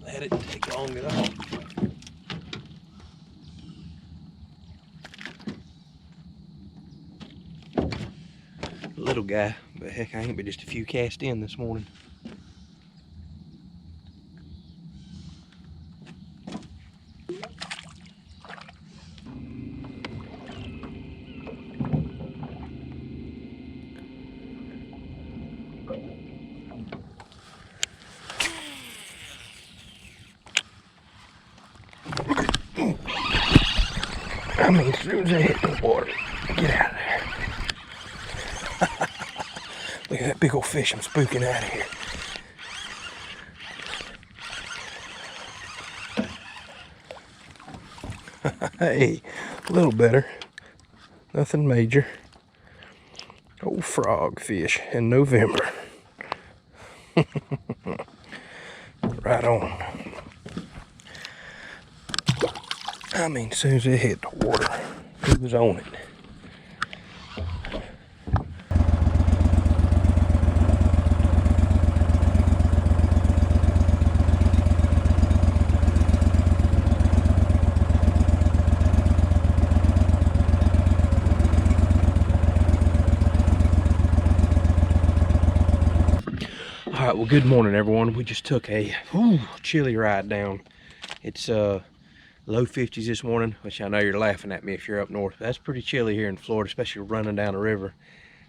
Let it take long to get off. Little guy, but heck, I ain't but just a few cast in this morning. I mean, as soon as I hit the water, get out of there. Look at that big old fish I'm spooking out of here. Hey, a little better. Nothing major. Old frog fish in November. Right on. I mean, as soon as it hit the water, he was on it. All right, well, good morning, everyone. We just took a chilly ride down. It's low 50s this morning, which I know you're laughing at me if you're up north. That's pretty chilly here in Florida, especially running down a river.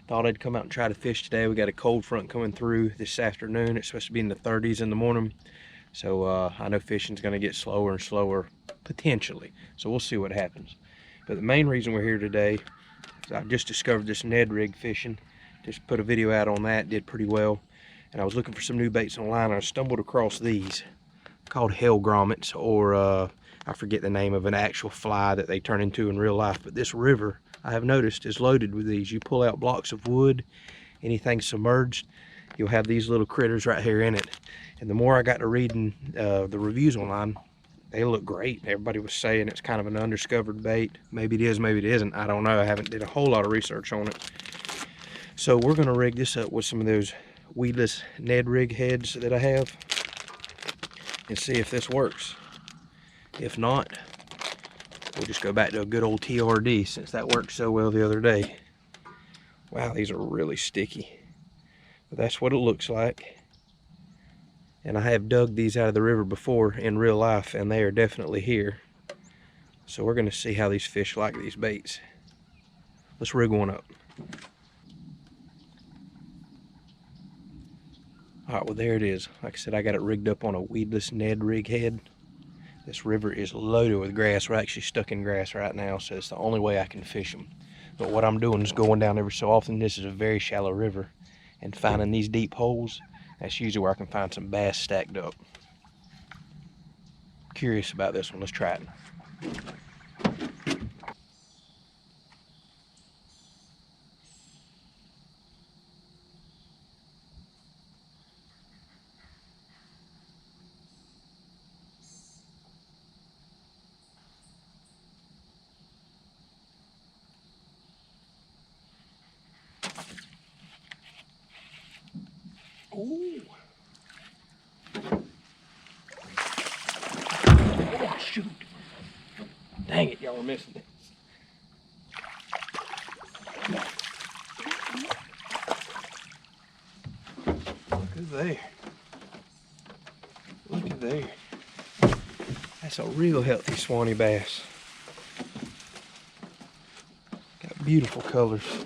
Thought I'd come out and try to fish today. We got a cold front coming through this afternoon. It's supposed to be in the 30s in the morning. So I know fishing's gonna get slower and slower, potentially. So we'll see what happens. But the main reason we're here today is I just discovered this Ned rig fishing. Just put a video out on that, did pretty well. And I was looking for some new baits online, and I stumbled across these called hellgrammite, or I forget the name of an actual fly that they turn into in real life. But this river, I have noticed, is loaded with these. You pull out blocks of wood, anything submerged, you'll have these little critters right here in it. And the more I got to reading the reviews online, they look great. Everybody was saying it's kind of an undiscovered bait. Maybe it is, maybe it isn't. I don't know. I haven't did a whole lot of research on it. So we're going to rig this up with some of those weedless Ned rig heads that I have and see if this works. If not, we'll just go back to a good old TRD since that worked so well the other day. Wow, these are really sticky. But that's what it looks like. And I have dug these out of the river before in real life, and they are definitely here. So we're going to see how these fish like these baits. Let's rig one up. All right, well, there it is. Like I said, I got it rigged up on a weedless Ned rig head. This river is loaded with grass. We're actually stuck in grass right now, so it's the only way I can fish them. But what I'm doing is going down every so often. This is a very shallow river, and finding these deep holes, that's usually where I can find some bass stacked up. Curious about this one. Let's try it. Ooh. Oh, shoot. Dang it, y'all were missing it. Look at there. Look at there. That's a real healthy Suwannee bass. Got beautiful colors.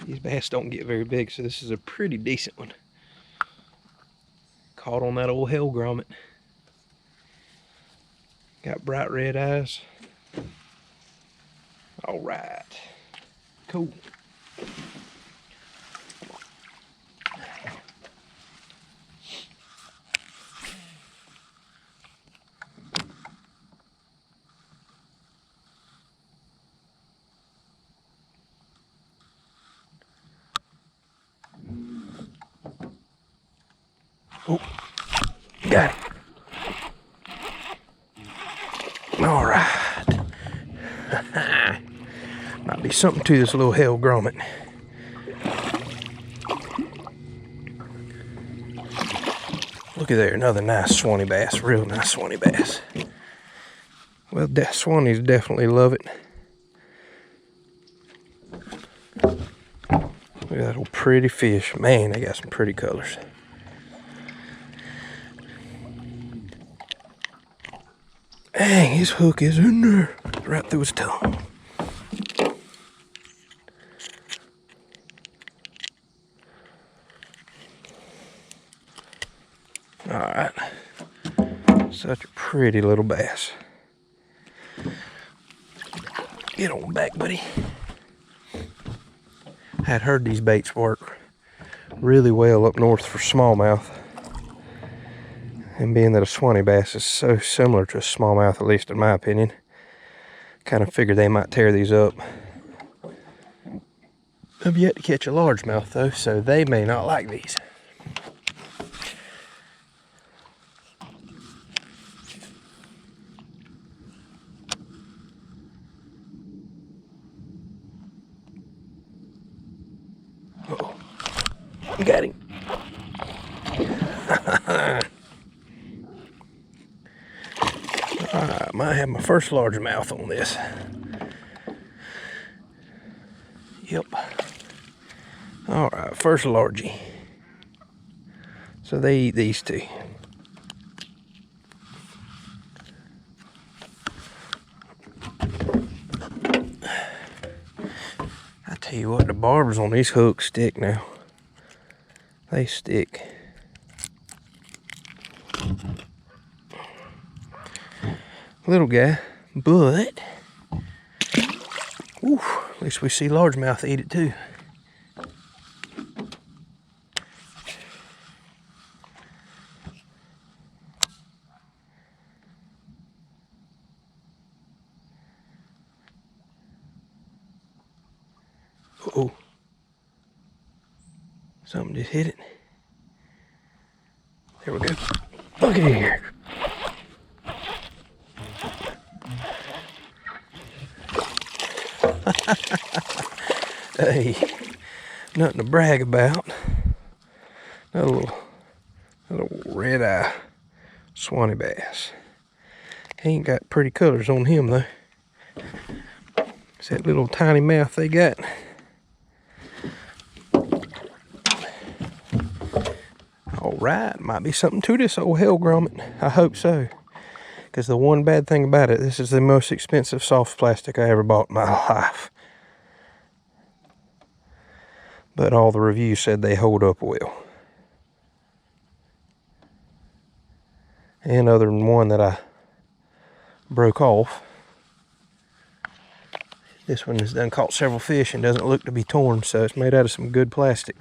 These bass don't get very big, so this is a pretty decent one. Caught on that old hellgrammite. Got bright red eyes. All right, cool. Oh, got it. All right. Might be something to this little hellgrammite. Look at there, another nice Suwannee bass, real nice Suwannee bass. Well, Suwannees definitely love it. Look at that old pretty fish. Man, they got some pretty colors. Dang, his hook is in there, right through his tongue. All right, such a pretty little bass. Get on back, buddy. I'd heard these baits work really well up north for smallmouth. And being that a Suwannee bass is so similar to a smallmouth, at least in my opinion, kind of figured they might tear these up. I've yet to catch a largemouth though, so they may not like these. Uh-oh. Got him. I might have my first largemouth on this. Yep. Alright, first largie. So they eat these two. I tell you what, the barbers on these hooks stick now. They stick. Little guy, but ooh, at least we see largemouth eat it too. Uh-oh. Something just hit it. There we go. Look at here. Hey, nothing to brag about. Another little red-eye Suwannee bass. He ain't got pretty colors on him though. It's that little tiny mouth they got. Alright, might be something to this old hellgrammite. I hope so. Because the one bad thing about it, this is the most expensive soft plastic I ever bought in my life. But all the reviews said they hold up well. And other than one that I broke off, this one has done caught several fish and doesn't look to be torn, so it's made out of some good plastic.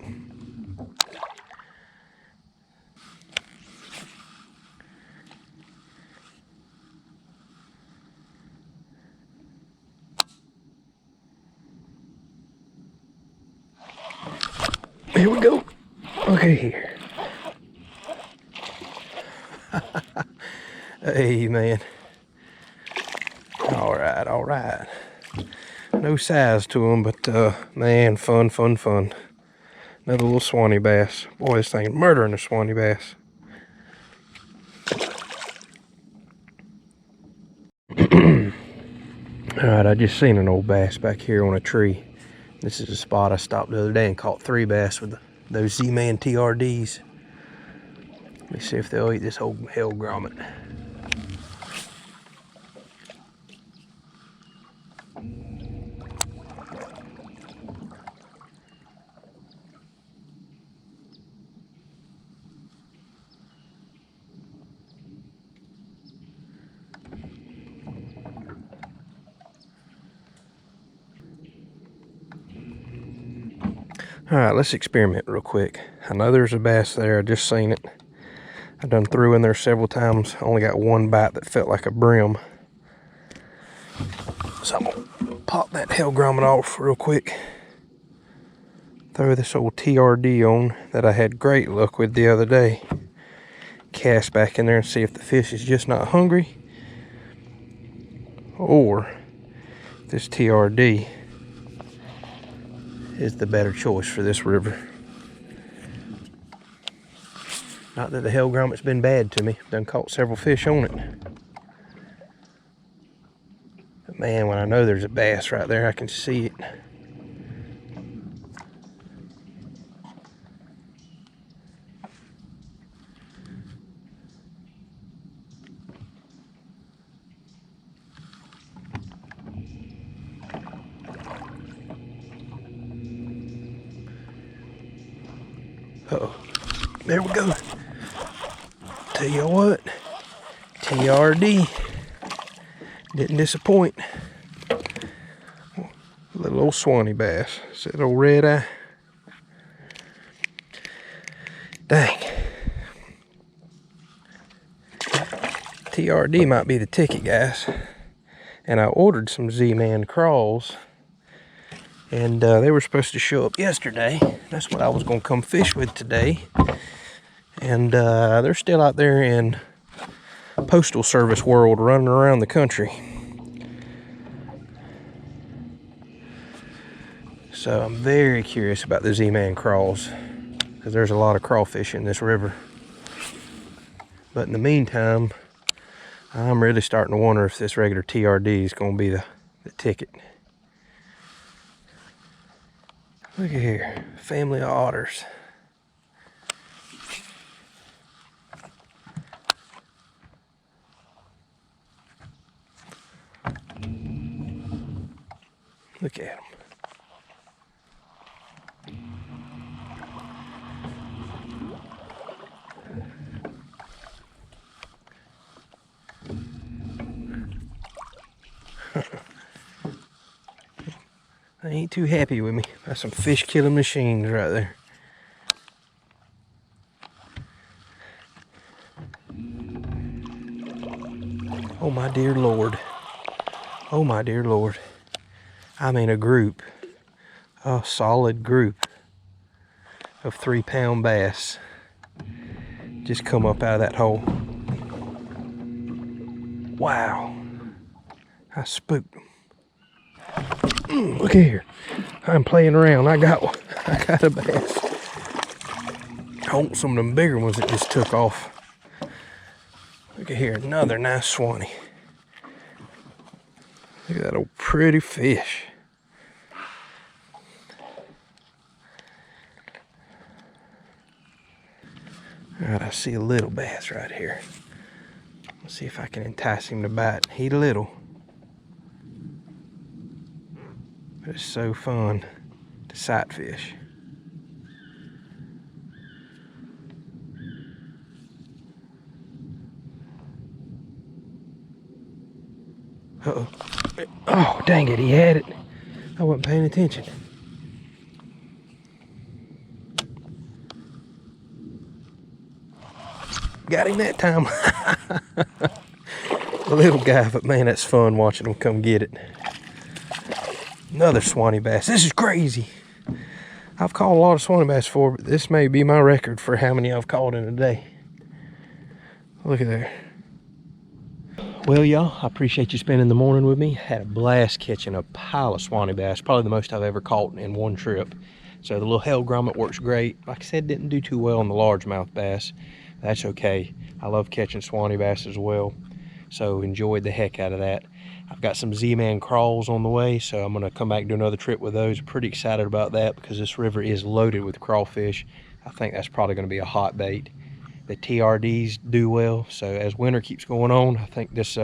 Here we go. Okay, here. Hey, man. Alright, alright. No size to them, but, man, fun. Another little Suwannee bass. Boy, this thing's murdering a Suwannee bass. Alright, I just seen an old bass back here on a tree. This is a spot I stopped the other day and caught 3 bass with those Z-Man TRDs. Let me see if they'll eat this old hellgrammite. Alright, let's experiment real quick. I know there's a bass there, I just seen it. I done threw in there several times, only got one bite that felt like a brim. So I'm gonna pop that hellgrammite off real quick. Throw this old TRD on that I had great luck with the other day. Cast back in there and see if the fish is just not hungry, or this TRD is the better choice for this river. Not that the hellgrammite's been bad to me. Done caught several fish on it. But man, when I know there's a bass right there, I can see it. Uh-oh. There we go. Tell you what, TRD didn't disappoint. Little old Suwannee bass. It's that old red eye. Dang. TRD might be the ticket, guys. And I ordered some Z-Man crawls. And they were supposed to show up yesterday. That's what I was going to come fish with today. And they're still out there in Postal Service world running around the country. So I'm very curious about the Z-Man crawls, because there's a lot of crawfish in this river. But in the meantime, I'm really starting to wonder if this regular TRD is going to be the ticket. Look at here, family of otters. Look at them. They ain't too happy with me. That's some fish killing machines right there. Oh my dear Lord. Oh my dear Lord. I mean a group. A solid group of 3-pound bass just come up out of that hole. Wow. I spooked them. Look at here. I'm playing around. I got a bass. I want some of them bigger ones that just took off. Look at here, another nice Suwannee. Look at that old pretty fish. Alright, I see a little bass right here. Let's see if I can entice him to bite. He's little. But it's so fun to sight fish. Uh-oh. Oh, dang it, he had it. I wasn't paying attention. Got him that time. A little guy, but man, that's fun watching him come get it. Another Suwannee bass. This is crazy. I've caught a lot of Suwannee bass before, but this may be my record for how many I've caught in a day. Look at there. Well, y'all, I appreciate you spending the morning with me. Had a blast catching a pile of Suwannee bass. Probably the most I've ever caught in one trip. So the little hellgrammite works great. Like I said, didn't do too well on the largemouth bass. That's okay. I love catching Suwannee bass as well. So enjoyed the heck out of that. I've got some Z-Man crawls on the way, so I'm gonna come back and do another trip with those. Pretty excited about that because this river is loaded with crawfish. I think that's probably gonna be a hot bait. The TRDs do well, so as winter keeps going on, I think this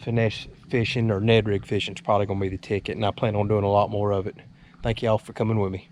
finesse fishing or Ned rig fishing is probably gonna be the ticket, and I plan on doing a lot more of it. Thank y'all for coming with me.